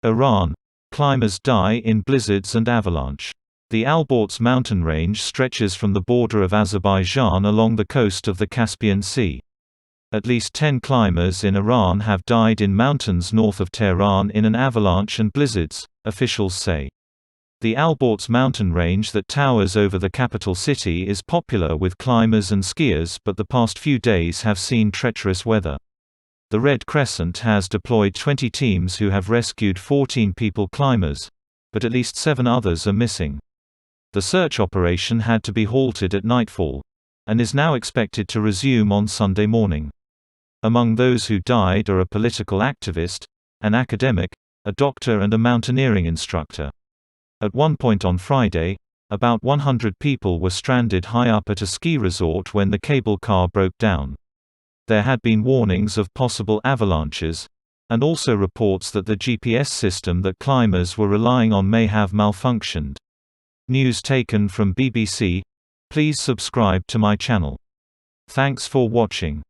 Iran. Climbers die in blizzards and avalanche. The Alborz mountain range stretches from the border of Azerbaijan along the coast of the Caspian Sea. At least 10 climbers in Iran have died in mountains north of Tehran in an avalanche and blizzards, officials say. The Alborz mountain range that towers over the capital city is popular with climbers and skiers, but the past few days have seen treacherous weather. The Red Crescent has deployed 20 teams who have rescued 14 climbers, but at least 7 others are missing. The search operation had to be halted at nightfall, and is now expected to resume on Sunday morning. Among those who died are a political activist, an academic, a doctor and a mountaineering instructor. At one point on Friday, about 100 people were stranded high up at a ski resort when the cable car broke down. There had been warnings of possible avalanches, and also reports that the GPS system that climbers were relying on may have malfunctioned. News taken from BBC. Please subscribe to my channel. Thanks for watching.